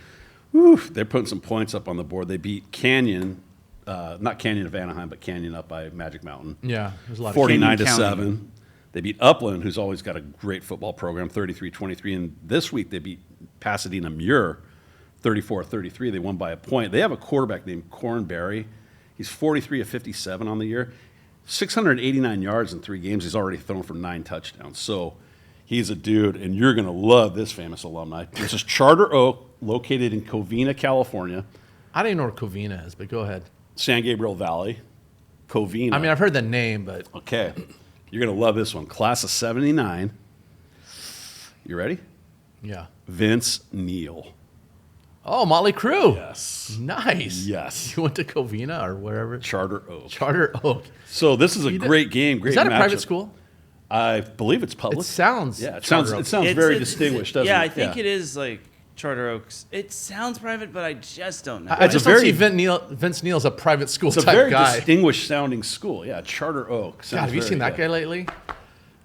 they're putting some points up on the board. They beat Canyon, not Canyon of Anaheim, but Canyon up by Magic Mountain. Yeah, there's a lot of 49 to Canyon County. 7. They beat Upland, who's always got a great football program, 33-23. And this week they beat Pasadena Muir, 34-33. They won by a point. They have a quarterback named Corn Berry. He's 43 of 57 on the year. 689 yards in 3 games. He's already thrown for 9 touchdowns. So he's a dude, and you're going to love this famous alumni. This is Charter Oak, located in Covina, California. I don't even know where Covina is, but go ahead. San Gabriel Valley. Covina. I mean, I've heard the name, but Okay. You're going to love this one. Class of 79. You ready? yeah. Vince Neal. Oh, Motley Crue. Yes. Nice. Yes. You went to Covina or wherever? Charter Oak. Charter Oak. So this is a great game, great Is that a matchup. private school? I believe it's public. It sounds. Yeah, it Charter sounds Oak. it sounds very distinguished, doesn't it? Yeah, I think it is like Charter Oaks. It sounds private, but I just don't know. I It's just a don't very- see Vince Neal's a private school It's a type very guy. distinguished sounding school. Yeah, Charter Oak. God, Sounds have you very seen that good. guy lately?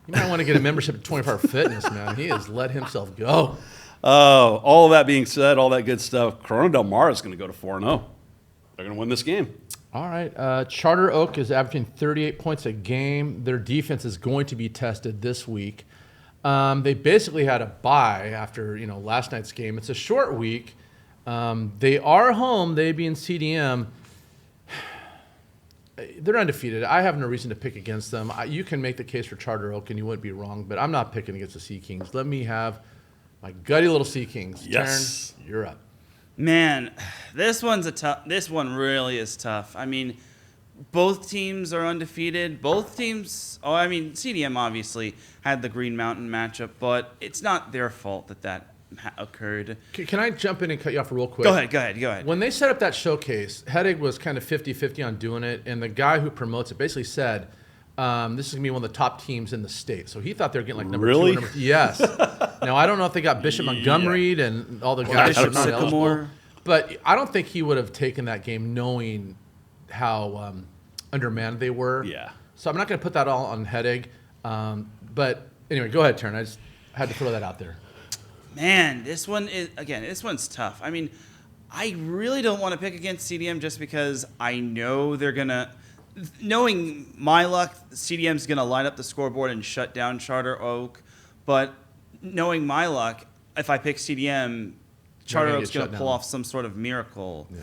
You might want to get a membership to 24 Hour Fitness, man. He has let himself go. Oh, all of that being said, all that good stuff. Corona Del Mar is going to go to 4-0. They're going to win this game. All right. Charter Oak is averaging 38 points a game. Their defense is going to be tested this week. They basically had a bye after last night's game. It's a short week. They are home. They being CDM. They're undefeated. I have no reason to pick against them. You can make the case for Charter Oak, and you wouldn't be wrong. But I'm not picking against the Sea Kings. Let me have my gutty little Sea Kings. Yes. Teran, you're up. Man, this one's a tough. This one really is tough. I mean, both teams are undefeated. Both teams. Oh, I mean, CDM obviously had the Green Mountain matchup, but it's not their fault that occurred. Can I jump in and cut you off real quick? Go ahead. When they set up that showcase, Heddig was kind of 50-50 on doing it, and the guy who promotes it basically said, this is going to be one of the top teams in the state. So he thought they were getting like number Really? 2 or number 3. Yes. Now, I don't know if they got Bishop Montgomery and all the guys that are Bishop not eligible, Sycamore. but I don't think he would have taken that game knowing how undermanned they were. Yeah. So I'm not going to put that all on Heddig. But anyway, go ahead, Teran. I just had to throw that out there. Man, this one's tough. I mean, I really don't want to pick against CDM just because I know they're gonna. Knowing my luck, CDM's gonna line up the scoreboard and shut down Charter Oak. But knowing my luck, if I pick CDM, Charter gonna Oak's get gonna shut pull down. off some sort of miracle, Yeah.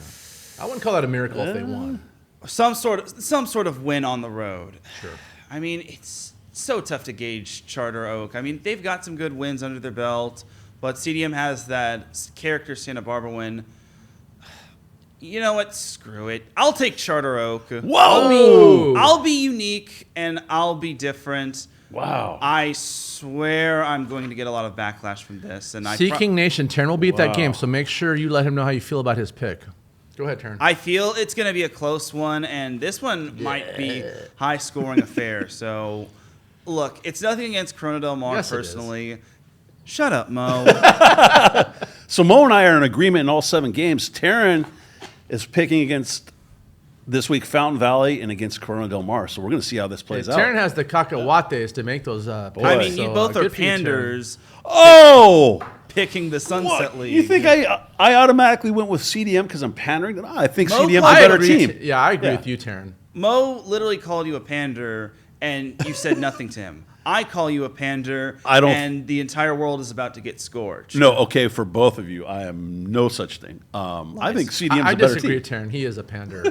I wouldn't call that a miracle if they won. some sort of win on the road. Sure. I mean, it's so tough to gauge Charter Oak. I mean, they've got some good wins under their belt. But CDM has that character Santa Barbara win. You know what? Screw it. I'll take Charter Oak. Whoa! I'll be unique and I'll be different. Wow. I swear I'm going to get a lot of backlash from this. And Sea King Nation, Teran will be at that Wow. game, so make sure you let him know how you feel about his pick. Go ahead, Teran. I feel it's going to be a close one, and this one might be high-scoring affair. So, look, it's nothing against Corona Del Mar Yes, it is. personally. Shut up, Mo. So Mo and I are in agreement in all 7 games. Teran is picking against this week Fountain Valley and against Corona Del Mar. So we're going to see how this plays out. Teran has the cacahuates to make those picks, I mean, so, you both are good for you, Teran. panders Oh! picking the Sunset What? League. You think I automatically went with CDM because I'm pandering? No, I think Mo CDM's a Clark- better agree team. Yeah, I agree Yeah. with you, Teran. Mo literally called you a pander, and you said nothing to him. I call you a pander, I don't- and the entire world is about to get scorched. No, okay, for both of you, I am no such thing. I think CDM's I a better disagree team. with Teran. He is a pander.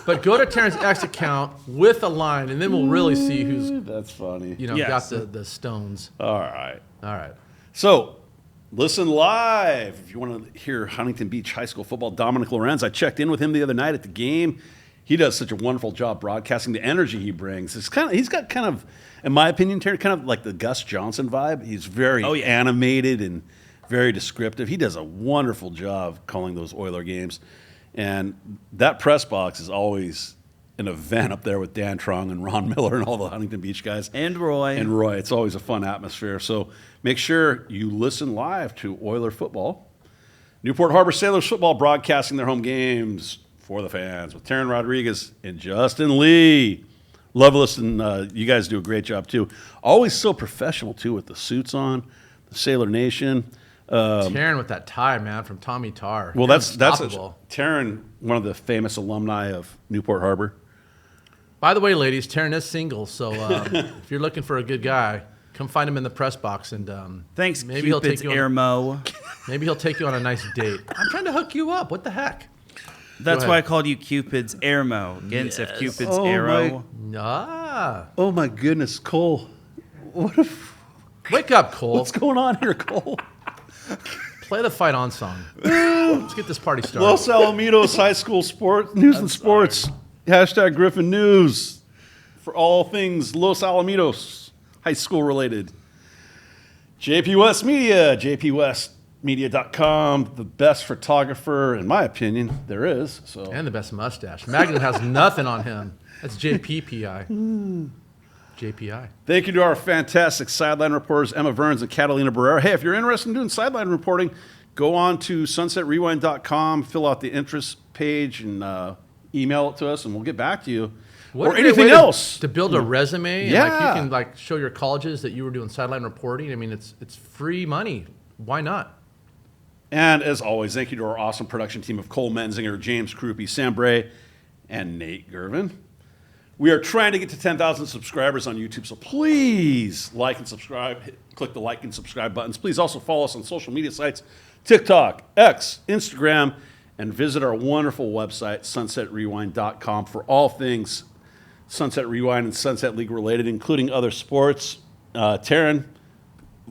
But go to Teran's X account with a line, and then we'll really see who's That's funny. Yes. got the stones. All right. All right. So, listen live. If you want to hear Huntington Beach High School football, Dominic Lorenz, I checked in with him the other night at the game. He does such a wonderful job broadcasting. The energy he brings, he's got kind of, in my opinion, Terry, kind of like the Gus Johnson vibe. He's very animated and very descriptive. He does a wonderful job calling those Oiler games. And that press box is always an event up there with Dan Trong and Ron Miller and all the Huntington Beach guys. And Roy. And Roy. It's always a fun atmosphere. So make sure you listen live to Oiler football. Newport Harbor Sailors football broadcasting their home games for the fans with Teran Rodriguez and Justin Lee. Love listening. You guys do a great job, too. Always so professional, too, with the suits on, the Sailor Nation. Teran with that tie, man, from Tommy Tar. Well, that's Unstoppable. Teran, one of the famous alumni of Newport Harbor. By the way, ladies, Teran is single, so if you're looking for a good guy, come find him in the press box, and Thanks, maybe he'll Cupid's take you on Airmo. maybe he'll take you on a nice date. I'm trying to hook you up. What the heck? That's Go why I ahead. called you Cupid's Airmo. Against if Cupid's Oh, Arrow. Ah, Oh my goodness, Cole. wake up, Cole. What's going on here, Cole? Play the Fight On song. Let's get this party started. Los Alamitos High School News and Sports. Hashtag Griffin News for all things Los Alamitos High School related. JP West Media, jpwestmedia.com, the best photographer, in my opinion, there is. So And the best mustache. Magnum has nothing on him. That's JPPI. JPI. thank you to our fantastic sideline reporters, Emma Verns and Catalina Barrera. Hey, if you're interested in doing sideline reporting, go on to sunsetrewind.com, fill out the interest page, and email it to us, and we'll get back to you. What or a great anything way to- else. to build a resume. And Yeah. like you can like show your colleges that you were doing sideline reporting. I mean, it's free money. Why not? And as always, thank you to our awesome production team of Cole Menzinger, James Krupe, Sam Bray, and Nate Gervin. We are trying to get to 10,000 subscribers on YouTube, so please like and subscribe. Click the like and subscribe buttons. Please also follow us on social media sites, TikTok, X, Instagram, and visit our wonderful website, sunsetrewind.com, for all things Sunset Rewind and Sunset League related, including other sports. Teran,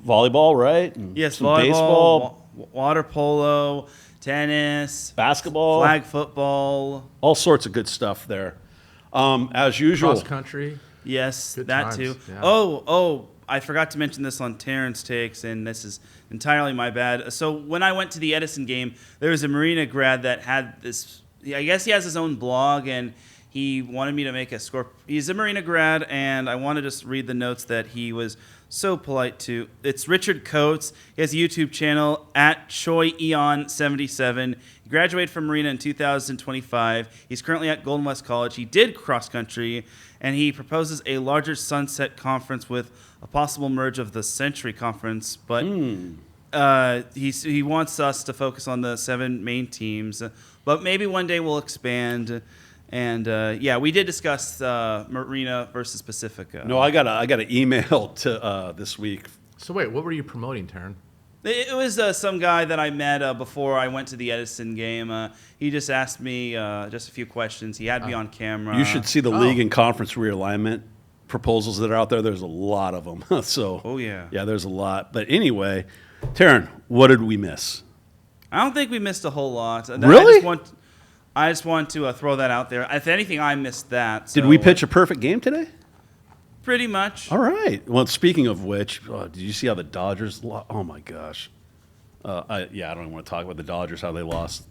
volleyball, right? And Yes, some volleyball, baseball, water polo, tennis, basketball, flag football. all sorts of good stuff there. As usual, Cross country. Yes, Good that times, too. yeah. Oh, I forgot to mention this on Terrence Takes, and this is entirely my bad. So when I went to the Edison game, there was a Marina grad that had this. I guess he has his own blog, and he wanted me to make a score. He's a Marina grad, and I wanted to just read the notes that he was so polite to. It's Richard Coates. He has a YouTube channel at ChoiEon77. He graduated from Marina in 2025. He's currently at Golden West College. He did cross country, and he proposes a larger Sunset Conference with a possible merge of the Century Conference. But he wants us to focus on the 7 main teams. But maybe one day we'll expand. And yeah, we did discuss Marina versus Pacifica. no, I got an email to this week. So wait, what were you promoting, Teran? It was some guy that I met before I went to the Edison game. He just asked me just a few questions. He had me on camera. You should see the league and conference realignment proposals that are out there. There's a lot of them. So, Oh, yeah. yeah, there's a lot. But anyway, Teran, what did we miss? I don't think we missed a whole lot. Really? I just want to throw that out there. If anything, I missed that. Did so, we pitch a perfect game today? Pretty much. All right. Well, speaking of which, did you see how the Dodgers? Oh my gosh. I don't even want to talk about the Dodgers, how they lost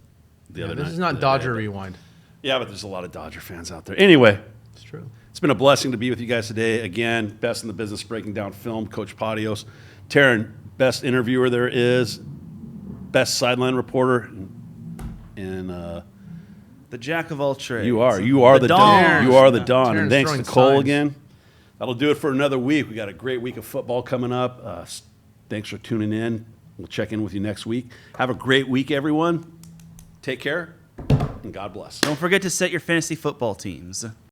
the other night. This is not Dodger Rewind. Yeah, but there's a lot of Dodger fans out there. Anyway, It's true. it's been a blessing to be with you guys today. Again, best in the business breaking down film, Coach Patios. Teran, best interviewer there is, best sideline reporter, and The jack of all trades. you are the Don. Don. You are the Don. Teran's And thanks to throwing Cole signs. again. That'll do it for another week. We got a great week of football coming up. Thanks for tuning in. We'll check in with you next week. Have a great week, everyone. Take care, and God bless. Don't forget to set your fantasy football teams.